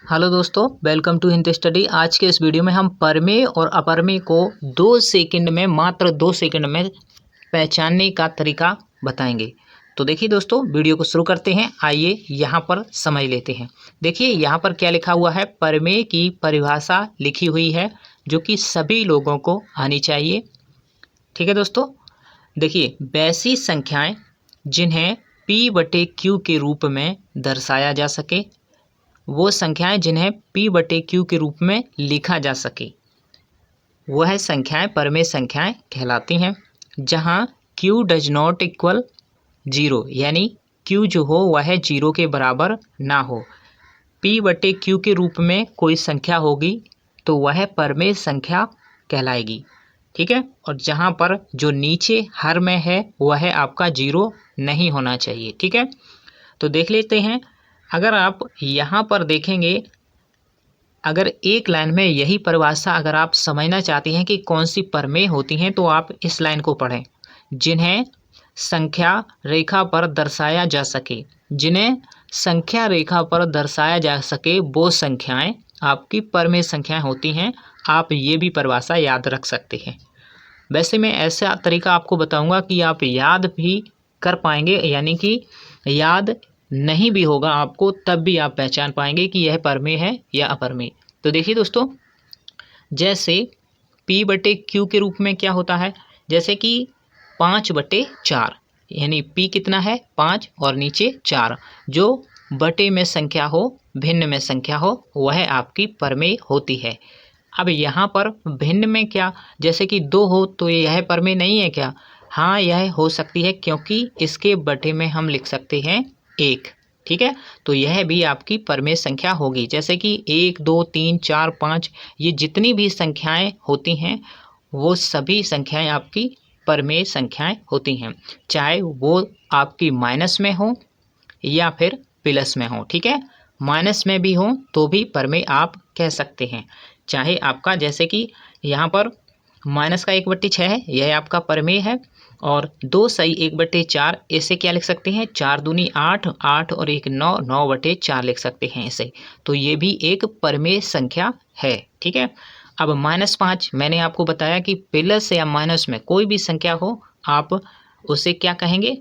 Hello दोस्तों, welcome to Hindi study. आज के इस वीडियो में हम परमेय और अपरमेय को 2 सेकंड में, मात्र 2 सेकंड में पहचानने का तरीका बताएंगे। तो देखिए दोस्तों, वीडियो को शुरू करते हैं। आइए यहाँ पर समझ लेते हैं। देखिए यहाँ पर क्या लिखा हुआ है, परमेय की परिभाषा लिखी हुई है जो कि सभी लोगों को आनी चाहिए। ठीक है दोस्तों, देखिए वैसी संख्याएं जिन्हें P/Q के रूप में दर्शाया जा सके, वो संख्याएं जिन्हें P/Q के रूप में लिखा जा सके, वह संख्याएं परमेय संख्याएं कहलाती हैं। जहां Q डज नॉट इक्वल 0, यानी Q जो हो वह 0 के बराबर ना हो। P/Q के रूप में कोई संख्या होगी तो वह परमेय संख्या कहलाएगी। ठीक है, और जहां पर जो नीचे हर में है वह आपका 0 नहीं होना चाहिए। ठीक है, तो देख लेते हैं। अगर आप यहाँ पर देखेंगे, अगर एक लाइन में यही परिभाषा अगर आप समझना चाहते हैं कि कौन सी परमेय होती हैं, तो आप इस लाइन को पढ़ें। जिन्हें संख्या रेखा पर दर्शाया जा सके, जिन्हें संख्या रेखा पर दर्शाया जा सके वो संख्याएं आपकी परमेय संख्याएं होती हैं। आप ये भी परिभाषा याद रख सकते हैं। वैसे मैं ऐसा तरीका आपको बताऊंगा कि आप याद भी कर पाएंगे, यानी कि याद नहीं भी होगा आपको तब भी आप पहचान पाएंगे कि यह परमेय है या अपरमेय। तो देखिए दोस्तों, जैसे P/Q के रूप में क्या होता है, जैसे कि 5/4, यानी P कितना है 5 और नीचे 4, जो बटे में संख्या हो, भिन्न में संख्या हो, वह आपकी परमेय होती है। अब यहाँ पर भिन्न में क्या, जैसे कि 2 हो तो यह परमेय नहीं है क्या? हाँ, यह हो सकती है, क्योंकि इसके बटे में हम लिख सकते हैं 1। ठीक है, तो यह भी आपकी परमेय संख्या होगी। जैसे कि 1, 2, 3, 4, 5, ये जितनी भी संख्याएं होती हैं वो सभी संख्याएं आपकी परमेय संख्याएं होती हैं, चाहे वो आपकी माइनस में हो या फिर प्लस में हो। ठीक है, माइनस में भी हो तो भी परमेय आप कह सकते हैं। चाहे आपका, जैसे कि यहाँ पर माइनस का 1/6 है, यह आपका परमेय है। और 2 सही 1/4, इसे क्या लिख सकते हैं, 4 दूनी 8, 8 और 1 9, 9/4 लिख सकते हैं इसे। तो ये भी एक परमेय संख्या है। ठीक है, अब -5, मैंने आपको बताया कि प्लस या माइनस में कोई भी संख्या हो, आप उसे क्या कहेंगे,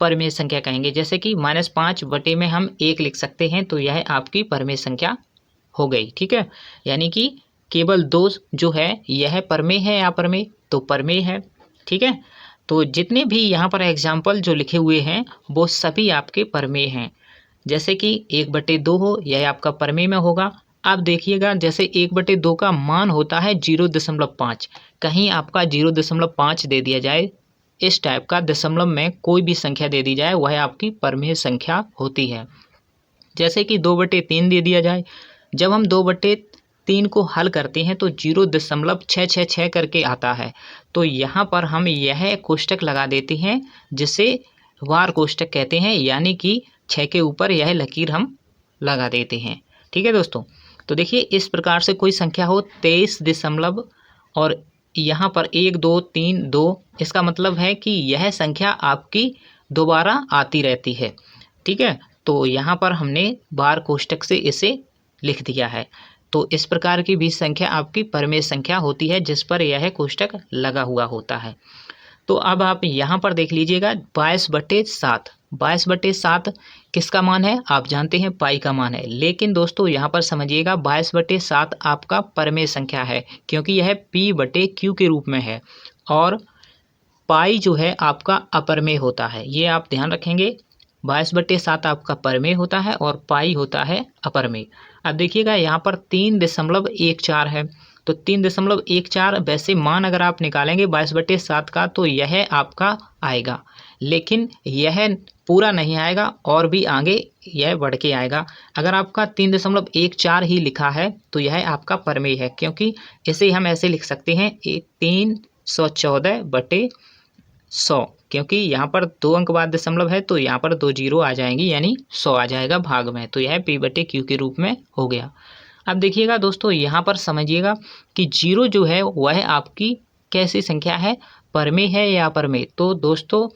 परमेय संख्या कहेंगे। जैसे कि -5 बटे में हम 1 लिख सकते हैं, तो यह आपकी परमेय संख्या हो गई। ठीक है, यानी कि केवल 2 जो है यह परमेय है या अपरमेय, तो परमेय है। ठीक है, तो जितने भी यहाँ पर एग्जाम्पल जो लिखे हुए हैं वो सभी आपके परमेय हैं। जैसे कि 1/2 हो, यह आपका परमेय में होगा। अब देखिएगा, जैसे 1/2 का मान होता है 0.5, कहीं आपका 0.5 दे दिया जाए, इस टाइप का दशमलव में कोई भी संख्या दे दी जाए, वह आपकी परमेय संख्या होती है। जैसे कि 2/3 दे दिया जाए, जब हम 2/3 को हल करते हैं तो 0.666 करके आता है। तो यहाँ पर हम यह कोष्टक लगा देते हैं, जिसे वार कोष्टक कहते हैं, यानी कि 6 के ऊपर यह लकीर हम लगा देते हैं। ठीक है दोस्तों, तो देखिए इस प्रकार से कोई संख्या हो 23 दशमलव और यहाँ पर 1 2 3 2, इसका मतलब है कि यह संख्या आपकी दोबारा आती रहती है। ठीक है, तो यहाँ पर हमने वार कोष्टक से इसे लिख दिया है। तो इस प्रकार की भी संख्या आपकी परमेय संख्या होती है, जिस पर यह कोष्टक लगा हुआ होता है। तो अब आप यहाँ पर देख लीजिएगा, 22/7, 22/7 किसका मान है, आप जानते हैं पाई का मान है। लेकिन दोस्तों यहाँ पर समझिएगा, 22/7 आपका परमेय संख्या है, क्योंकि यह P/Q के रूप में है, और पाई जो है आपका अपरमेय होता है। ये आप ध्यान रखेंगे, 22/7 आपका परमेय होता है और पाई होता है अपरमेय। अब देखिएगा यहाँ पर 3.14 है, तो 3.14, वैसे मान अगर आप निकालेंगे 22/7 का तो यह आपका आएगा, लेकिन यह पूरा नहीं आएगा और भी आगे यह बढ़ के आएगा। अगर आपका 3.14 ही लिखा है तो यह आपका परमेय है, क्योंकि इसे हम ऐसे लिख सकते हैं 314/100, क्योंकि यहाँ पर 2 अंक बाद दशमलव है तो यहाँ पर 2 जीरो आ जाएंगी, यानी 100 आ जाएगा भाग में, तो यह P/Q के रूप में हो गया। अब देखिएगा दोस्तों, यहाँ पर समझिएगा कि 0 जो है वह आपकी कैसी संख्या है, परमेय है या अपरमेय। तो दोस्तों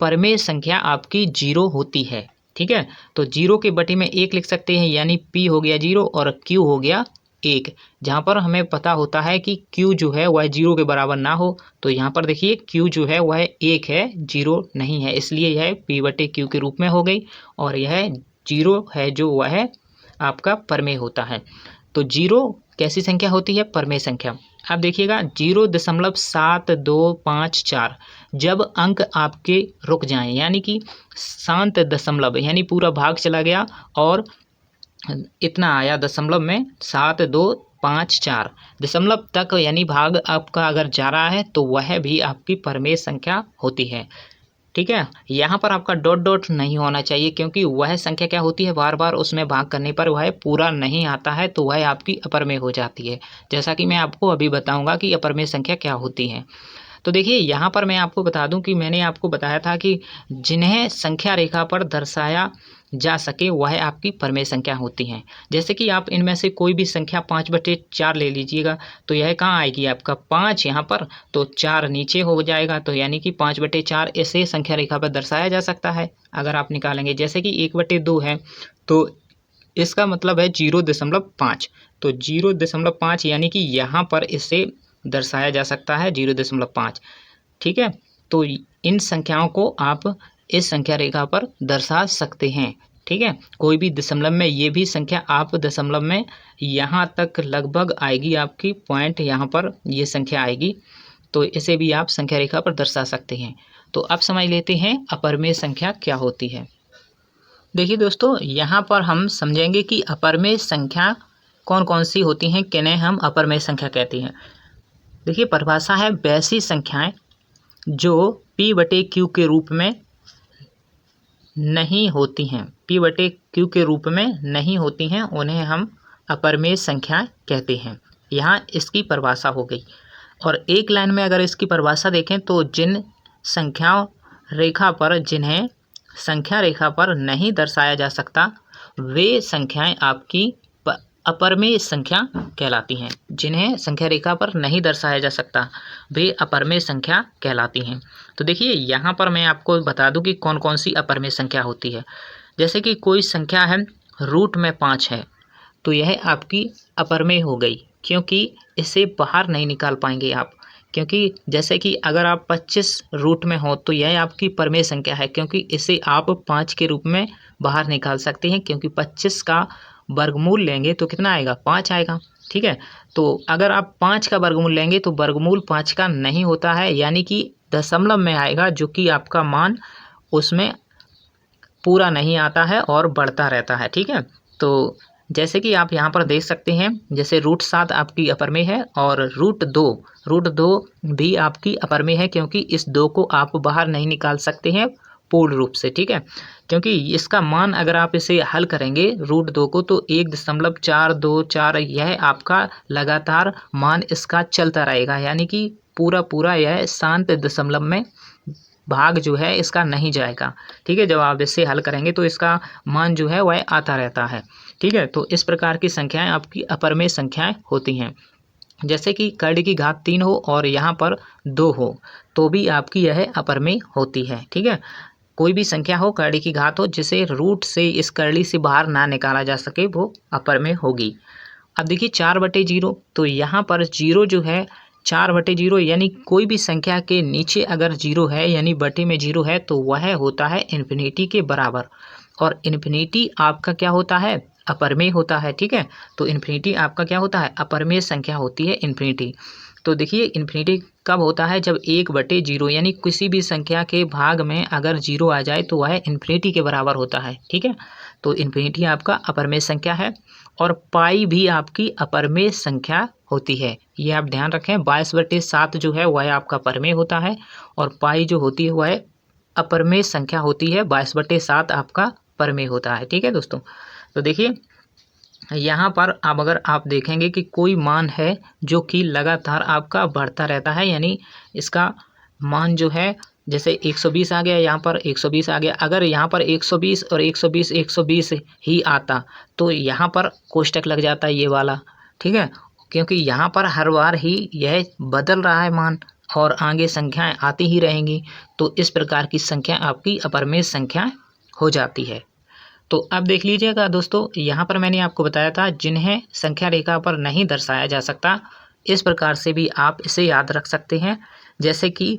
परमेय संख्या आपकी 0 होती है। ठीक है। तो 0 के बटे में 1 लिख सकते हैं, यानी P हो गया 0 और Q हो गया 1। जहाँ पर हमें पता होता है कि Q जो है वह 0 के बराबर ना हो, तो यहाँ पर देखिए Q जो है वह 1 है, 0 नहीं है, इसलिए यह P बटे Q के रूप में हो गई। और यह 0 है जो वह आपका परमेय होता है। तो 0 कैसी संख्या होती है? परमेय संख्या। अब देखिएगा 0.7254 जब अंक आपके रुक जाएं, यानी कि शांत दशमलव, यानी पूरा भाग चला गया और इतना आया दशमलव में 7254 दशमलव तक, यानी भाग आपका अगर जा रहा है तो वह भी आपकी परमेय संख्या होती है। ठीक है। यहाँ पर आपका डॉट डॉट नहीं होना चाहिए, क्योंकि वह संख्या क्या होती है, बार बार उसमें भाग करने पर वह पूरा नहीं आता है, तो वह आपकी अपरमेय हो जाती है। जैसा कि मैं आपको अभी बताऊंगा कि अपरमेय संख्या क्या होती है। तो देखिए यहाँ पर मैं आपको बता दूं कि मैंने आपको बताया था कि जिन्हें संख्या रेखा पर दर्शाया जा सके वह आपकी परमेय संख्या होती हैं। जैसे कि आप इनमें से कोई भी संख्या 5/4 ले लीजिएगा, तो यह कहाँ आएगी आपका 5 यहाँ पर, तो 4 नीचे हो जाएगा, तो यानी कि 5/4 ऐसे संख्या रेखा पर दर्शाया जा सकता है अगर आप निकालेंगे। जैसे कि 1/2 है, तो इसका मतलब है 0.5, तो 0.5 यानी कि यहाँ पर इसे दर्शाया जा सकता है 0.5। ठीक है। तो इन संख्याओं को आप इस संख्या रेखा पर दर्शा सकते हैं। ठीक है। कोई भी दशमलव में ये भी संख्या आप दशमलव में यहाँ तक लगभग आएगी, आपकी पॉइंट यहाँ पर ये संख्या आएगी, तो इसे भी आप संख्या रेखा पर दर्शा सकते हैं। तो अब समझ लेते हैं अपरमेय संख्या क्या होती है। देखिए दोस्तों, यहाँ पर हम समझेंगे कि अपरमेय संख्या कौन कौन सी होती हैं, किन्हें हम अपरमेय संख्या कहते हैं। देखिए परिभाषा है, वैसी संख्याएं जो P/Q के रूप में नहीं होती हैं, P/Q के रूप में नहीं होती हैं, उन्हें हम अपरमेय संख्या कहते हैं। यहाँ इसकी परिभाषा हो गई। और एक लाइन में अगर इसकी परिभाषा देखें तो जिन्हें संख्या रेखा पर नहीं दर्शाया जा सकता वे संख्याएं आपकी अपरमेय संख्या कहलाती हैं। जिन्हें संख्या रेखा पर नहीं दर्शाया जा सकता वे अपरमेय संख्या कहलाती हैं। तो देखिए यहाँ पर मैं आपको बता दूं कि कौन कौन सी अपरमेय संख्या होती है। जैसे कि कोई संख्या है रूट में 5 है, तो यह आपकी अपरमेय हो गई, क्योंकि इसे बाहर नहीं निकाल पाएंगे आप। क्योंकि जैसे कि अगर आप 25 रूट में हो तो यह आपकी परमेय संख्या है, क्योंकि इसे आप 5 के रूप में बाहर निकाल सकते हैं, क्योंकि 25 का वर्गमूल लेंगे तो कितना आएगा, 5 आएगा। ठीक है। तो अगर आप 5 का वर्गमूल लेंगे तो वर्गमूल 5 का नहीं होता है, यानी कि दशमलव में आएगा, जो कि आपका मान उसमें पूरा नहीं आता है और बढ़ता रहता है। ठीक है। तो जैसे कि आप यहाँ पर देख सकते हैं, जैसे √7 आपकी अपरमेय है और √2 भी आपकी अपरमेय है, क्योंकि इस 2 को आप बाहर नहीं निकाल सकते हैं पूर्ण रूप से। ठीक है। क्योंकि इसका मान अगर आप इसे हल करेंगे √2 को, तो 1.424 यह आपका लगातार मान इसका चलता रहेगा, यानी कि पूरा यह शांत दशमलव में भाग जो है इसका नहीं जाएगा। ठीक है। जब आप इससे हल करेंगे तो इसका मान जो है वह आता रहता है। ठीक है। तो इस प्रकार की संख्याएं आपकी अपरमेय संख्याएं होती हैं। जैसे कि कर्ण की घात 3 हो और यहाँ पर 2 हो, तो भी आपकी यह अपरमेय होती है। ठीक है। कोई भी संख्या हो कर्ण की घात हो, जिसे रूट से इस कर्ली से बाहर ना निकाला जा सके, वो अपरमेय होगी। अब देखिए 4/0, तो यहाँ पर 0 जो है 4/0, यानी कोई भी संख्या के नीचे अगर 0 है, यानी बटे में 0 है, तो वह होता है इन्फिनिटी के बराबर। और इन्फिनिटी आपका क्या होता है, अपरमेय होता है। ठीक है। तो इन्फिनिटी आपका क्या होता है, अपरमेय संख्या होती है इन्फिनिटी। तो देखिए इन्फिनिटी कब होता है, जब 1/0 यानी किसी भी संख्या के भाग में अगर 0 आ जाए तो वह इन्फिनिटी के बराबर होता है। ठीक है। तो इन्फिनिटी आपका अपरमेय संख्या है। और पाई भी आपकी अपरमेय संख्या होती है, ये आप ध्यान रखें। 22/7 जो है वह आपका परमेय होता है, और पाई जो होती है वह अपरमेय संख्या होती है। 22/7 आपका परमेय होता है। ठीक है दोस्तों। तो देखिए यहाँ पर अब अगर आप देखेंगे कि कोई मान है जो कि लगातार आपका बढ़ता रहता है, यानी इसका मान जो है जैसे 120 आ गया, यहाँ पर 120 आ गया। अगर यहाँ पर 120 और 120 ही आता तो यहाँ पर कोष्टक लग जाता है ये वाला। ठीक है। क्योंकि यहाँ पर हर बार ही यह बदल रहा है मान, और आगे संख्याएं आती ही रहेंगी, तो इस प्रकार की संख्या आपकी अपरमेय संख्या हो जाती है। तो अब देख लीजिएगा दोस्तों, यहाँ पर मैंने आपको बताया था जिन्हें संख्या रेखा पर नहीं दर्शाया जा सकता, इस प्रकार से भी आप इसे याद रख सकते हैं। जैसे कि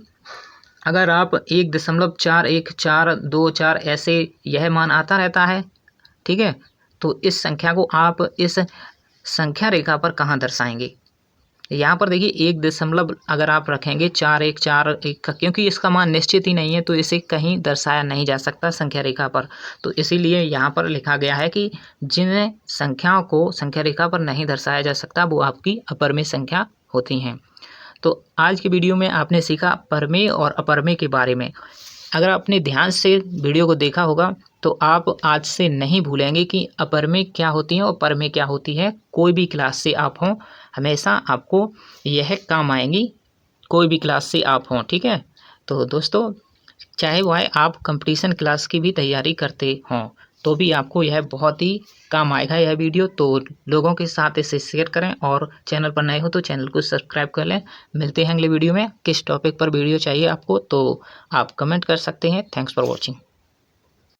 अगर आप 1.4142 ऐसे यह मान आता रहता है, ठीक है, तो इस संख्या को आप इस संख्या रेखा पर कहाँ दर्शाएंगे। यहाँ पर देखिए 1 दशमलव अगर आप रखेंगे 4141 का, क्योंकि इसका मान निश्चित ही नहीं है तो इसे कहीं दर्शाया नहीं जा सकता संख्या रेखा पर। तो इसीलिए यहाँ पर लिखा गया है कि जिन संख्याओं को संख्या रेखा पर नहीं दर्शाया जा सकता वो आपकी अपरमेय संख्या होती हैं। तो आज की वीडियो में आपने सीखा परमेय और अपरमेय के बारे में। अगर आपने ध्यान से वीडियो को देखा होगा तो आप आज से नहीं भूलेंगे कि अपरमेय क्या होती है और परमेय क्या होती है। कोई भी क्लास से आप हों, हमेशा आपको यह काम आएंगी, कोई भी क्लास से आप हों, ठीक है। तो दोस्तों, चाहे वह आप कंपटीशन क्लास की भी तैयारी करते हों तो भी आपको यह बहुत ही काम आएगा यह वीडियो। तो लोगों के साथ इसे शेयर करें और चैनल पर नए हो तो चैनल को सब्सक्राइब कर लें। मिलते हैं अगले वीडियो में। किस टॉपिक पर वीडियो चाहिए आपको तो आप कमेंट कर सकते हैं। Thanks for watching.